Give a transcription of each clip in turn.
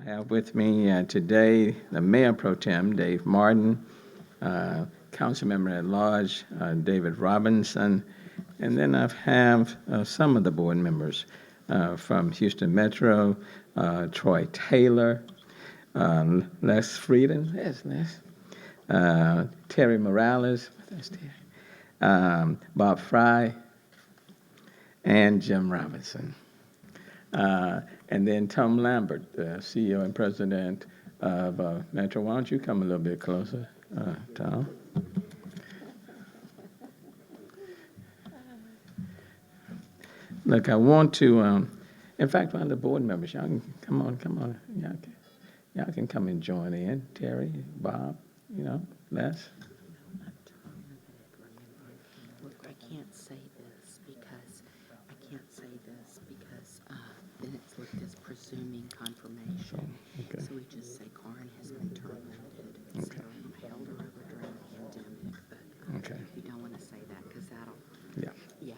have with me today the Mayor Pro Tem, Dave Martin, Councilmember at Large, David Robinson, and then I have some of the board members from Houston Metro, Troy Taylor, Les Frieden, there's Les, Terry Morales, that's Terry, Bob Fry, and Jim Robinson. And then Tom Lambert, the CEO and President of Metro. Why don't you come a little bit closer, Tom? Look, I want to, in fact, one of the board members, y'all can come on. Y'all can come and join in. Terry, Bob, Les. Look, I can't say this because then it's looked as presuming confirmation. Okay. So we just say Karen has been terminated. Okay. So held her over during the pandemic, but Okay. we don't want to say that because that'll, Yeah. yeah.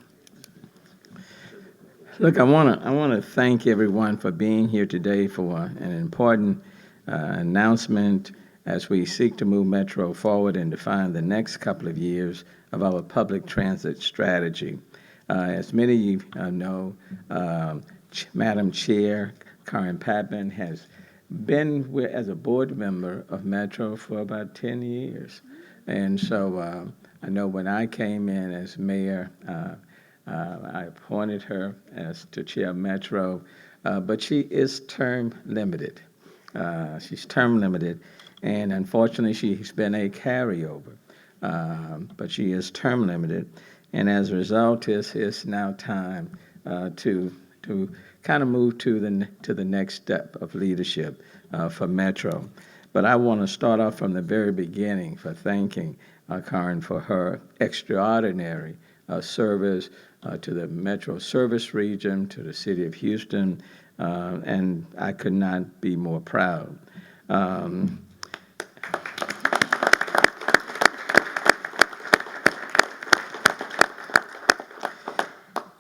Look, I want to thank everyone for being here today for an important announcement as we seek to move Metro forward and define the next couple of years of our public transit strategy. As many of you know, Madam Chair Karen Patman has been as a board member of Metro for about 10 years. And so I know when I came in as mayor, I appointed her as to chair Metro, but she is term limited. She's term limited, and unfortunately she's been a carryover, but she is term limited. And as a result, it's now time to kind of move to the next step of leadership for Metro. But I want to start off from the very beginning for thanking Karen for her extraordinary service to the Metro service region, to the city of Houston, and I could not be more proud.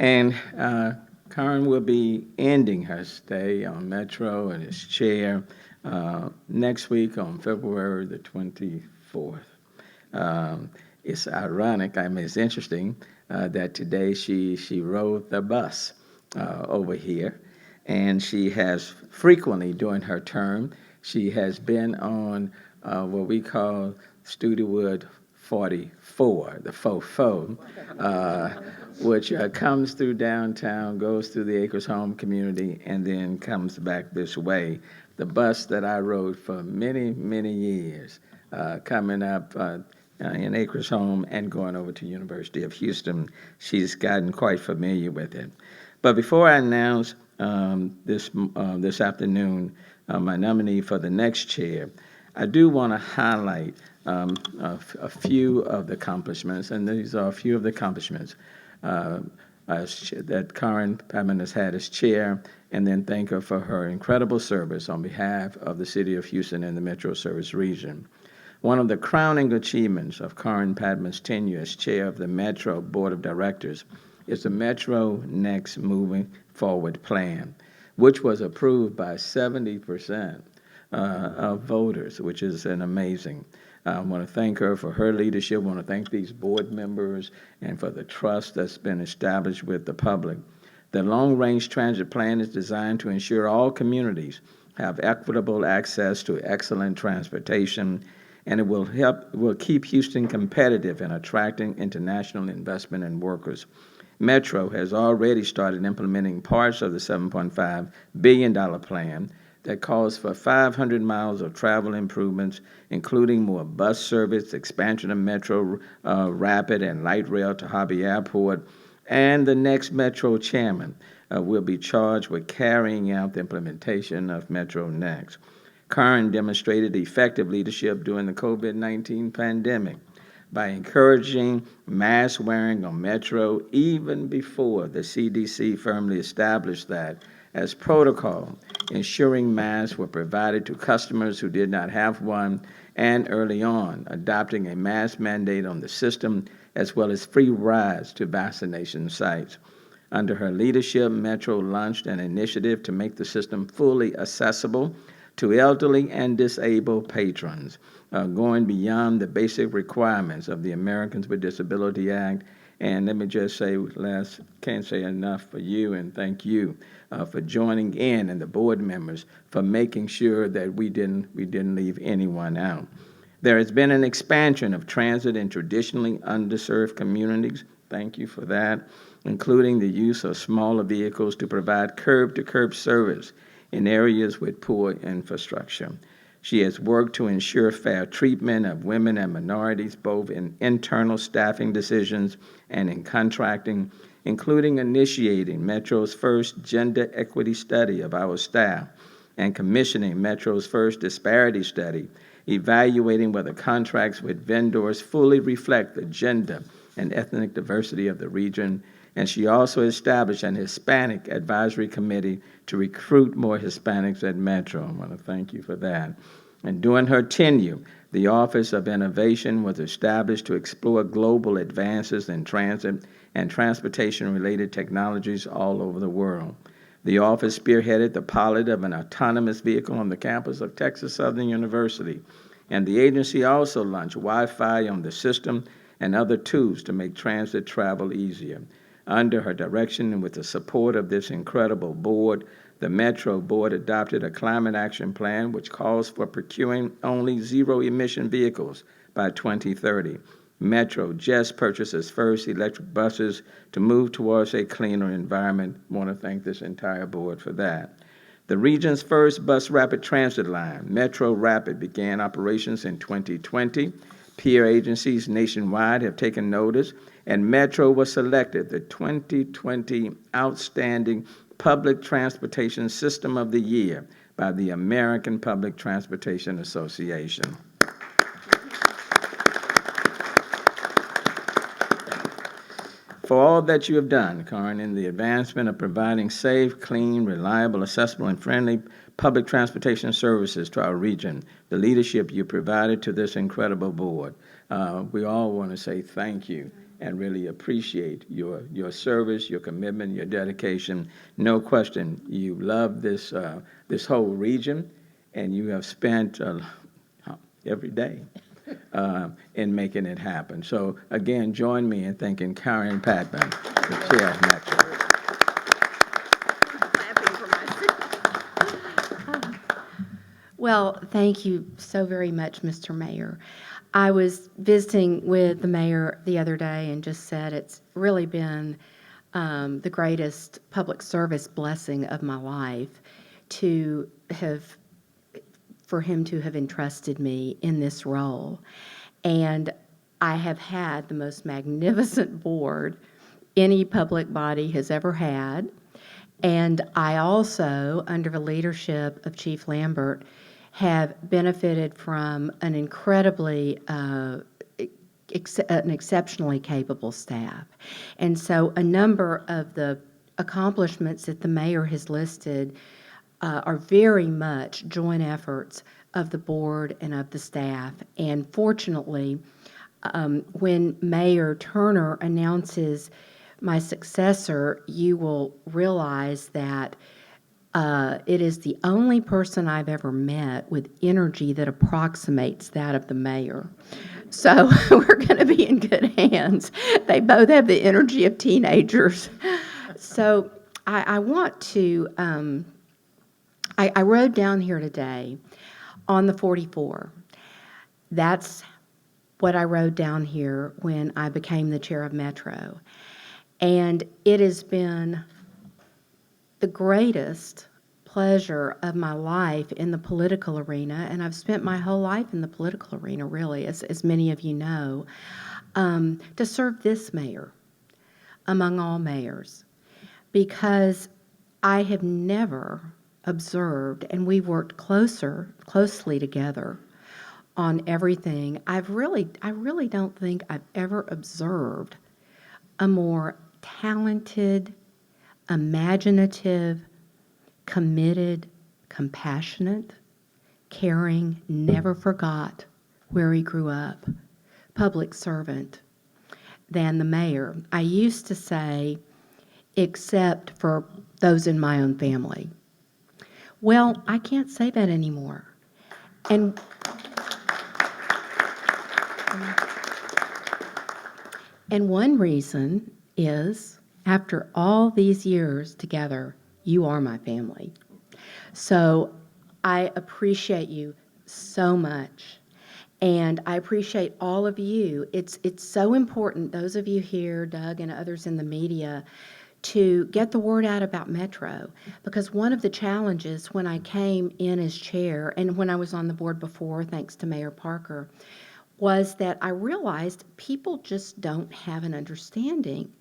And Karen will be ending her stay on Metro and as chair next week on February the 24th. It's ironic, it's interesting that today she rode the bus over here, and she has frequently during her term, she has been on what we call Studewood 44, the FOFO, which comes through downtown, goes through the Acres Home community, and then comes back this way. The bus that I rode for many, many years, coming up in Acres Home and going over to University of Houston, she's gotten quite familiar with it. But before I announce this afternoon my nominee for the next chair, I do want to highlight a few of the accomplishments, and these are a few of the accomplishments that Karen Patman has had as chair, and then thank her for her incredible service on behalf of the city of Houston and the Metro Service Region. One of the crowning achievements of Karen Patman's tenure as chair of the Metro Board of Directors is the Metro Next Moving Forward Plan, which was approved by 70% of voters, which is an amazing. I want to thank her for her leadership. I want to thank these board members and for the trust that's been established with the public. The long-range transit plan is designed to ensure all communities have equitable access to excellent transportation, and it will keep Houston competitive in attracting international investment and workers. Metro has already started implementing parts of the $7.5 billion plan that calls for 500 miles of travel improvements, including more bus service, expansion of Metro Rapid and Light Rail to Hobby Airport, and the next Metro chairman will be charged with carrying out the implementation of Metro Next. Karen demonstrated effective leadership during the COVID-19 pandemic by encouraging mask wearing on Metro even before the CDC firmly established that as protocol, ensuring masks were provided to customers who did not have one, and early on, adopting a mask mandate on the system, as well as free rides to vaccination sites. Under her leadership, Metro launched an initiative to make the system fully accessible to elderly and disabled patrons, going beyond the basic requirements of the Americans with Disability Act. And let me just say, Les, can't say enough for you, and thank you for joining in, and the board members for making sure that we didn't leave anyone out. There has been an expansion of transit in traditionally underserved communities. Thank you for that, including the use of smaller vehicles to provide curb-to-curb service in areas with poor infrastructure. She has worked to ensure fair treatment of women and minorities, both in internal staffing decisions and in contracting, including initiating Metro's first gender equity study of our staff and commissioning Metro's first disparity study, evaluating whether contracts with vendors fully reflect the gender and ethnic diversity of the region. And she also established an Hispanic Advisory Committee to recruit more Hispanics at Metro. I want to thank you for that. And during her tenure, the Office of Innovation was established to explore global advances in transit and transportation-related technologies all over the world. The office spearheaded the pilot of an autonomous vehicle on the campus of Texas Southern University, and the agency also launched Wi-Fi on the system and other tools to make transit travel easier. Under her direction and with the support of this incredible board, the Metro Board adopted a climate action plan which calls for procuring only zero-emission vehicles by 2030. Metro just purchased its first electric buses to move towards a cleaner environment. I want to thank this entire board for that. The region's first bus rapid transit line, Metro Rapid, began operations in 2020. Peer agencies nationwide have taken notice, and Metro was selected the 2020 Outstanding Public Transportation System of the Year by the American Public Transportation Association. For all that you have done, Karen, in the advancement of providing safe, clean, reliable, accessible, and friendly public transportation services to our region, the leadership you provided to this incredible board, we all want to say thank you and really appreciate your service, your commitment, your dedication. No question, you love this, this whole region, and you have spent every day in making it happen. So again, join me in thanking Karen Padman, the chair of Metro. Well, thank you so very much, Mr. Mayor. I was visiting with the mayor the other day and just said it's really been the greatest public service blessing of my life for him to have entrusted me in this role. And I have had the most magnificent board any public body has ever had. And I also, under the leadership of Chief Lambert, have benefited from an incredibly, an exceptionally capable staff. And so a number of the accomplishments that the mayor has listed are very much joint efforts of the board and of the staff. And fortunately, when Mayor Turner announces my successor, you will realize that it is the only person I've ever met with energy that approximates that of the mayor. So we're going to be in good hands. They both have the energy of teenagers. So I want to, I rode down here today on the 44. That's what I rode down here when I became the chair of Metro. And it has been the greatest pleasure of my life in the political arena, and I've spent my whole life in the political arena, really, as many of you know, to serve this mayor among all mayors, because I have never observed, and we've worked closely together on everything. I really don't think I've ever observed a more talented, imaginative, committed, compassionate, caring, never forgot where he grew up, public servant than the mayor. I used to say, except for those in my own family. Well, I can't say that anymore. And one reason is after all these years together, you are my family. So I appreciate you so much. And I appreciate all of you. It's so important, those of you here, Doug and others in the media, to get the word out about Metro. Because one of the challenges when I came in as chair and when I was on the board before, thanks to Mayor Parker, was that I realized people just don't have an understanding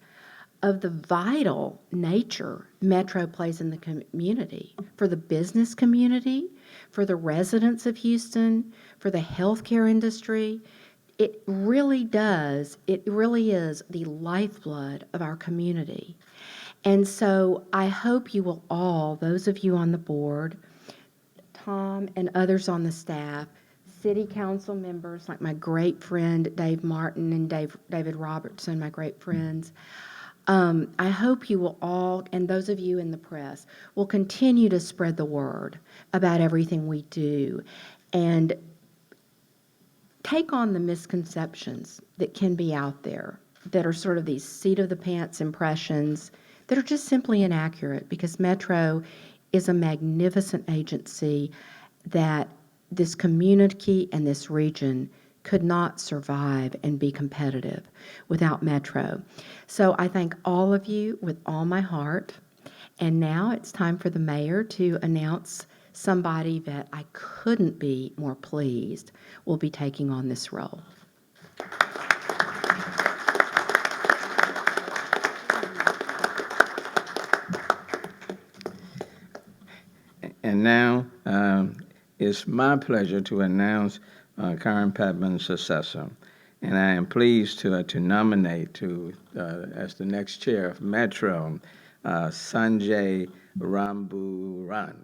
of the vital nature Metro plays in the community, for the business community, for the residents of Houston, for the healthcare industry. It really does, it really is the lifeblood of our community. And so I hope you will all, those of you on the board, Tom and others on the staff, city council members like my great friend Dave Martin and David Robertson, my great friends, I hope you will all, and those of you in the press, will continue to spread the word about everything we do and take on the misconceptions that can be out there that are sort of these seat of the pants impressions that are just simply inaccurate, because Metro is a magnificent agency that this community and this region could not survive and be competitive without Metro. So I thank all of you with all my heart. And now it's time for the mayor to announce somebody that I couldn't be more pleased will be taking on this role. And now it's my pleasure to announce Karen Patman's successor. And I am pleased to nominate as the next chair of Metro, Sanjay Ramburan.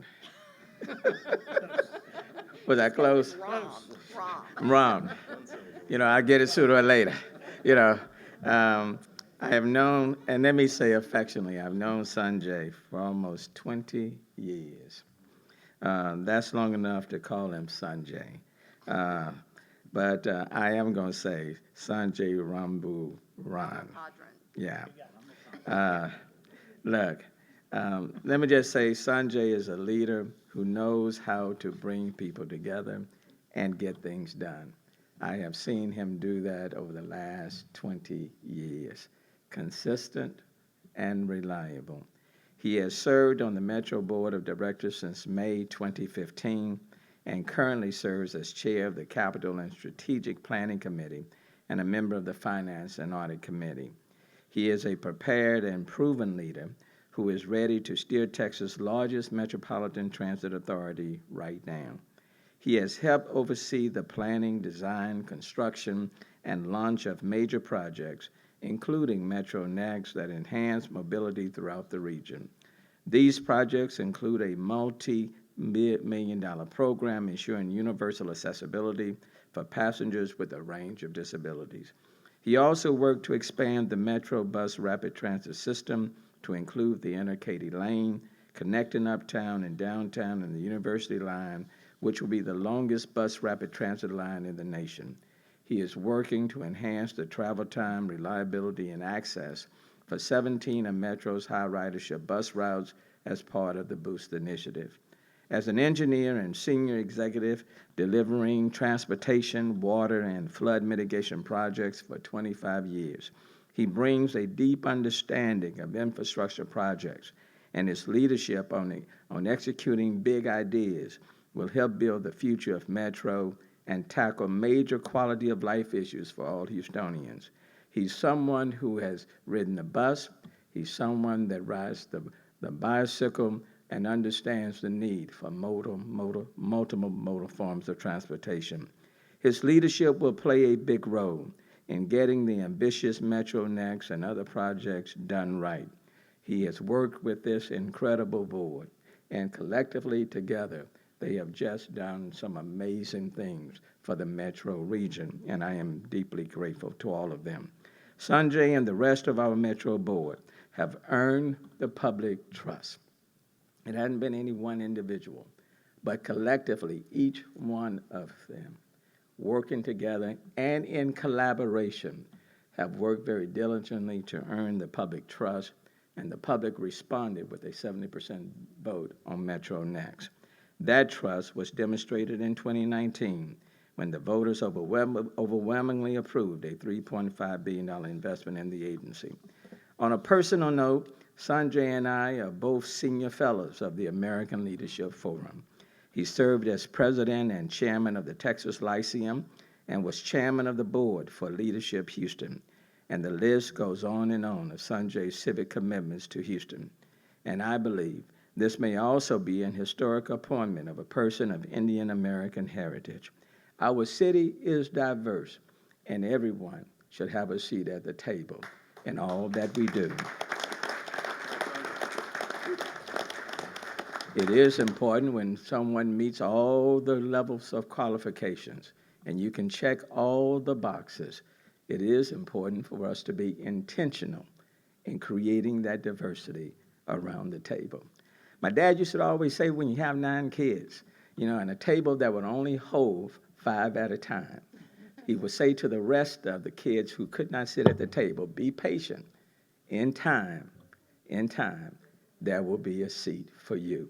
Was that close? Wrong. I get it sooner or later. You know, I have known, and let me say affectionately, I've known Sanjay for almost 20 years. That's long enough to call him Sanjay. But I am going to say Sanjay Rambu Ran. Yeah. Look, let me just say Sanjay is a leader who knows how to bring people together and get things done. I have seen him do that over the last 20 years, consistent and reliable. He has served on the Metro Board of Directors since May 2015 and currently serves as chair of the Capital and Strategic Planning Committee and a member of the Finance and Audit Committee. He is a prepared and proven leader who is ready to steer Texas' largest metropolitan transit authority right now. He has helped oversee the planning, design, construction, and launch of major projects, including Metro Next, that enhance mobility throughout the region. These projects include a multi-million-dollar program ensuring universal accessibility for passengers with a range of disabilities. He also worked to expand the Metro Bus Rapid Transit System to include the inner Katy Lane, connecting Uptown and Downtown and the University Line, which will be the longest bus rapid transit line in the nation. He is working to enhance the travel time, reliability, and access for 17 of Metro's high ridership bus routes as part of the Boost initiative. As an engineer and senior executive delivering transportation, water, and flood mitigation projects for 25 years, he brings a deep understanding of infrastructure projects, and his leadership on executing big ideas will help build the future of Metro and tackle major quality of life issues for all Houstonians. He's someone who has ridden the bus. He's someone that rides the bicycle and understands the need for multiple modal forms of transportation. His leadership will play a big role in getting the ambitious Metro Next and other projects done right. He has worked with this incredible board, and collectively together, they have just done some amazing things for the Metro region, and I am deeply grateful to all of them. Sanjay and the rest of our Metro board have earned the public trust. It hadn't been any one individual, but collectively, each one of them, working together and in collaboration, have worked very diligently to earn the public trust, and the public responded with a 70% vote on Metro Next. That trust was demonstrated in 2019 when the voters overwhelmingly approved a $3.5 billion investment in the agency. On a personal note, Sanjay and I are both senior fellows of the American Leadership Forum. He served as president and chairman of the Texas Lyceum and was chairman of the board for Leadership Houston. And the list goes on of Sanjay's civic commitments to Houston. And I believe this may also be an historic appointment of a person of Indian American heritage. Our city is diverse, and everyone should have a seat at the table in all that we do. It is important when someone meets all the levels of qualifications and you can check all the boxes. It is important for us to be intentional in creating that diversity around the table. My dad used to always say, when you have 9 kids, and a table that would only hold 5 at a time, he would say to the rest of the kids who could not sit at the table, be patient. In time, there will be a seat for you.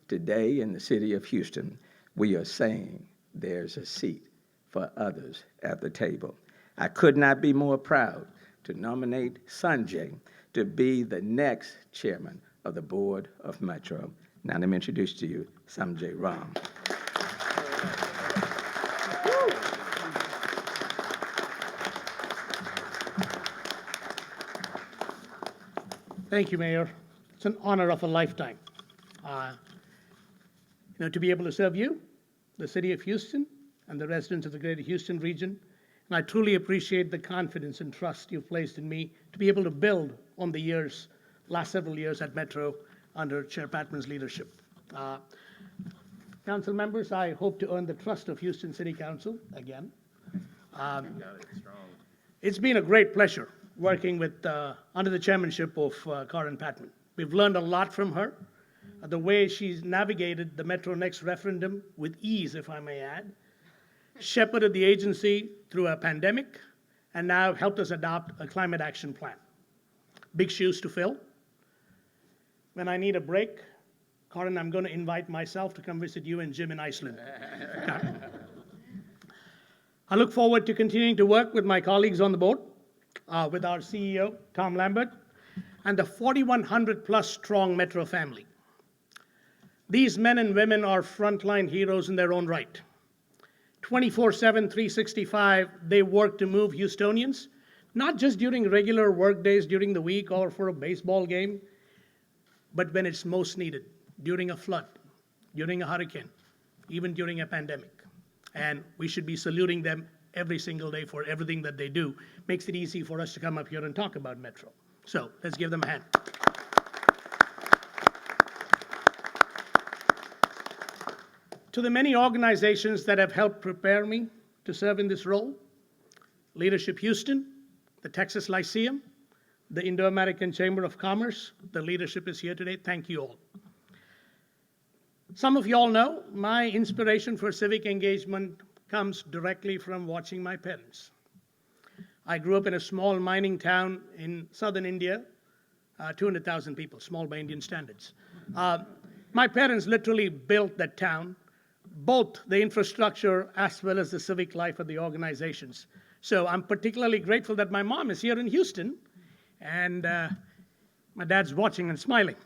Today in the city of Houston, we are saying there's a seat for others at the table. I could not be more proud to nominate Sanjay to be the next chairman of the Board of Metro. Now let me introduce to you Sanjay Ram. Thank you, Mayor. It's an honor of a lifetime. To be able to serve you, the city of Houston, and the residents of the greater Houston region. And I truly appreciate the confidence and trust you've placed in me to be able to build on the last several years at Metro under Chair Patman's leadership. Council members, I hope to earn the trust of Houston City Council again. It's been a great pleasure working with under the chairmanship of Karen Patman. We've learned a lot from her. The way she's navigated the Metro Next referendum with ease, if I may add, shepherded the agency through a pandemic, and now helped us adopt a climate action plan. Big shoes to fill. When I need a break, Karen, I'm going to invite myself to come visit you and Jim in Iceland. I look forward to continuing to work with my colleagues on the board, with our CEO, Tom Lambert, and the 4,100 plus strong Metro family. These men and women are frontline heroes in their own right. 24/7, 365, they work to move Houstonians, not just during regular work days during the week or for a baseball game, but when it's most needed, during a flood, during a hurricane, even during a pandemic. And we should be saluting them every single day for everything that they do. Makes it easy for us to come up here and talk about Metro. So let's give them a hand. To the many organizations that have helped prepare me to serve in this role, Leadership Houston, the Texas Lyceum, the Indo-American Chamber of Commerce, the leadership is here today. Thank you all. Some of you all know my inspiration for civic engagement comes directly from watching my parents. I grew up in a small mining town in southern India, 200,000 people, small by Indian standards. My parents literally built that town, both the infrastructure as well as the civic life of the organizations. So I'm particularly grateful that my mom is here in Houston, and my dad's watching and smiling.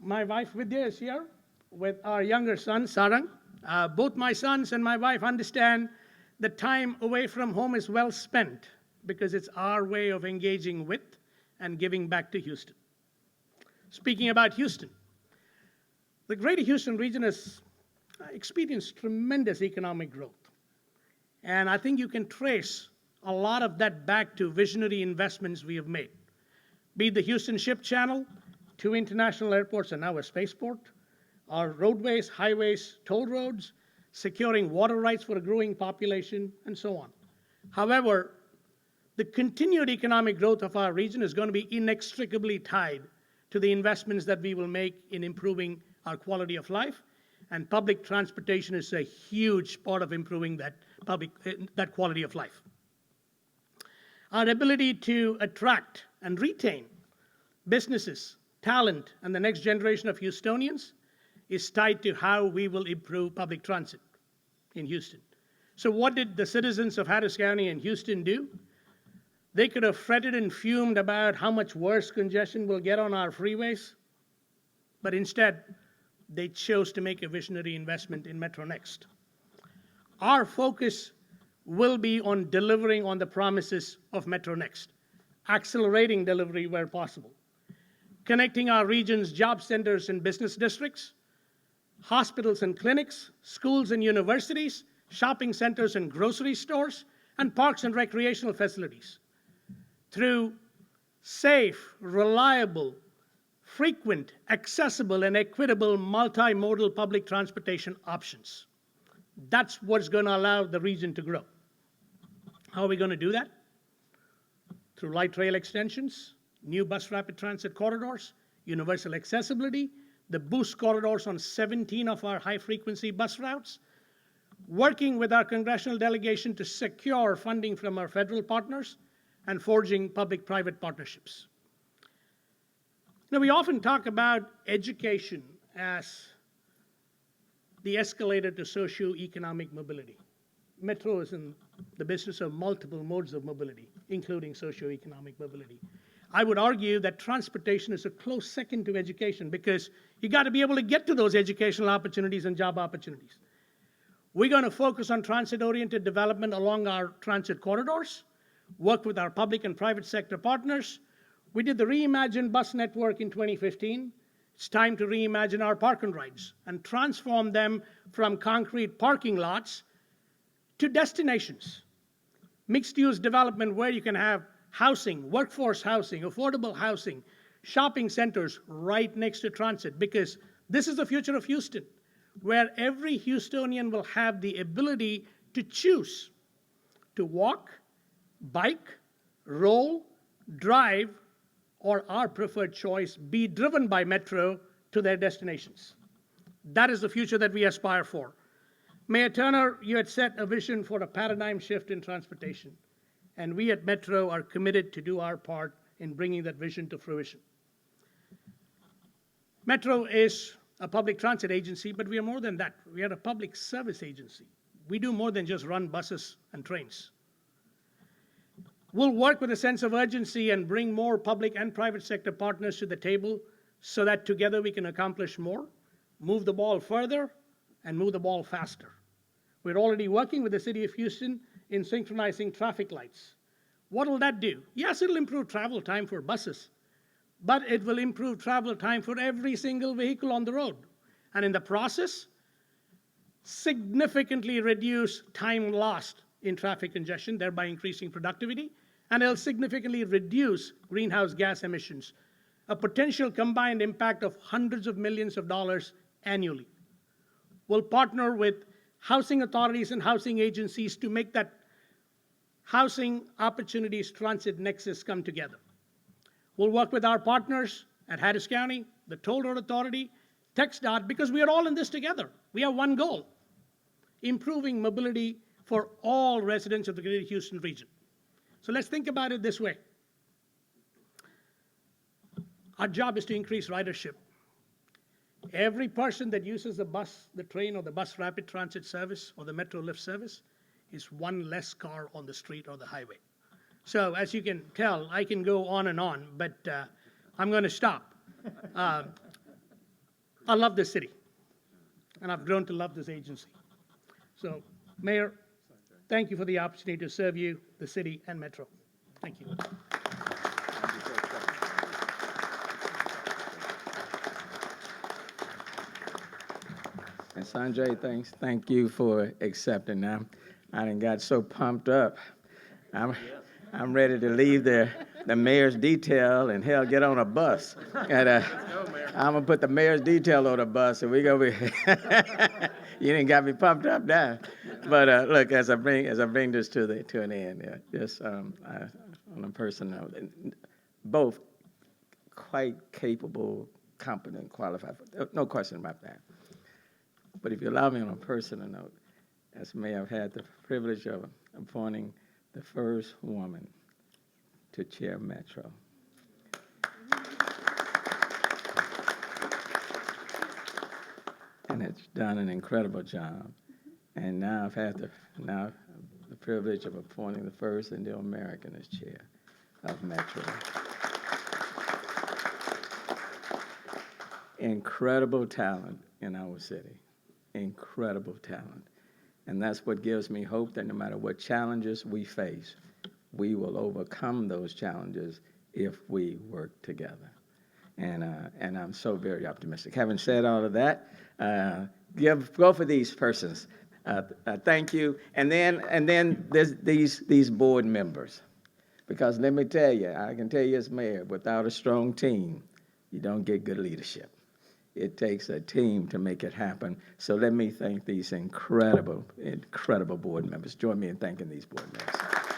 My wife Vidya is here with our younger son, Sarang. Both my sons and my wife understand that time away from home is well spent because it's our way of engaging with and giving back to Houston. Speaking about Houston, the greater Houston region has experienced tremendous economic growth. And I think you can trace a lot of that back to visionary investments we have made. Be it the Houston Ship Channel, 2 international airports and now a spaceport, our roadways, highways, toll roads, securing water rights for a growing population, and so on. However, the continued economic growth of our region is going to be inextricably tied to the investments that we will make in improving our quality of life, and public transportation is a huge part of improving that quality of life. Our ability to attract and retain businesses, talent, and the next generation of Houstonians is tied to how we will improve public transit in Houston. So what did the citizens of Harris County and Houston do? They could have fretted and fumed about how much worse congestion will get on our freeways, but instead, they chose to make a visionary investment in Metro Next. Our focus will be on delivering on the promises of Metro Next, accelerating delivery where possible, connecting our region's job centers and business districts, hospitals and clinics, schools and universities, shopping centers and grocery stores, and parks and recreational facilities through safe, reliable, frequent, accessible, and equitable multimodal public transportation options. That's what's going to allow the region to grow. How are we going to do that? Through light rail extensions, new bus rapid transit corridors, universal accessibility, the boost corridors on 17 of our high-frequency bus routes, working with our congressional delegation to secure funding from our federal partners, and forging public-private partnerships. Now, we often talk about education as the escalator to socioeconomic mobility. Metro is in the business of multiple modes of mobility, including socioeconomic mobility. I would argue that transportation is a close second to education because you got to be able to get to those educational opportunities and job opportunities. We're going to focus on transit-oriented development along our transit corridors, work with our public and private sector partners. We did the Reimagined Bus Network in 2015. It's time to reimagine our park and rides and transform them from concrete parking lots to destinations. Mixed-use development where you can have housing, workforce housing, affordable housing, shopping centers right next to transit, because this is the future of Houston, where every Houstonian will have the ability to choose to walk, bike, roll, drive, or our preferred choice, be driven by Metro to their destinations. That is the future that we aspire for. Mayor Turner, you had set a vision for a paradigm shift in transportation, and we at Metro are committed to do our part in bringing that vision to fruition. Metro is a public transit agency, but we are more than that. We are a public service agency. We do more than just run buses and trains. We'll work with a sense of urgency and bring more public and private sector partners to the table so that together we can accomplish more, move the ball further, and move the ball faster. We're already working with the city of Houston in synchronizing traffic lights. What will that do? Yes, it'll improve travel time for buses, but it will improve travel time for every single vehicle on the road. And in the process, significantly reduce time lost in traffic congestion, thereby increasing productivity, and it'll significantly reduce greenhouse gas emissions, a potential combined impact of hundreds of millions of dollars annually. We'll partner with housing authorities and housing agencies to make that housing opportunities transit nexus come together. We'll work with our partners at Harris County, the Toll Road Authority, TxDOT, because we are all in this together. We have one goal: improving mobility for all residents of the Greater Houston region. So let's think about it this way. Our job is to increase ridership. Every person that uses the bus, the train, or the bus rapid transit service, or the Metro Lift service is one less car on the street or the highway. So as you can tell, I can go on and on, but I'm going to stop. I love this city, and I've grown to love this agency. So, Mayor, thank you for the opportunity to serve you, the city, and Metro. Thank you. And Sanjay, thank you for accepting. Now, I done got so pumped up. I'm ready to leave the mayor's detail and hell get on a bus. And I'm gonna put the mayor's detail on a bus, and we gonna be. You didn't got me pumped up now. But look, as I bring this to an end, just on a personal note, both quite capable, competent, qualified. No question about that. But if you allow me on a personal note, as mayor, I've had the privilege of appointing the first woman to chair Metro. And it's done an incredible job. And now I've had the privilege of appointing the first Indo-American as chair of Metro. Incredible talent in our city, incredible talent. And that's what gives me hope that no matter what challenges we face, we will overcome those challenges if we work together. And I'm so very optimistic. Having said all of that, go for these persons. Thank you. And then there's these board members. Because let me tell you, I can tell you as mayor, without a strong team, you don't get good leadership. It takes a team to make it happen. So let me thank these incredible, incredible board members. Join me in thanking these board members.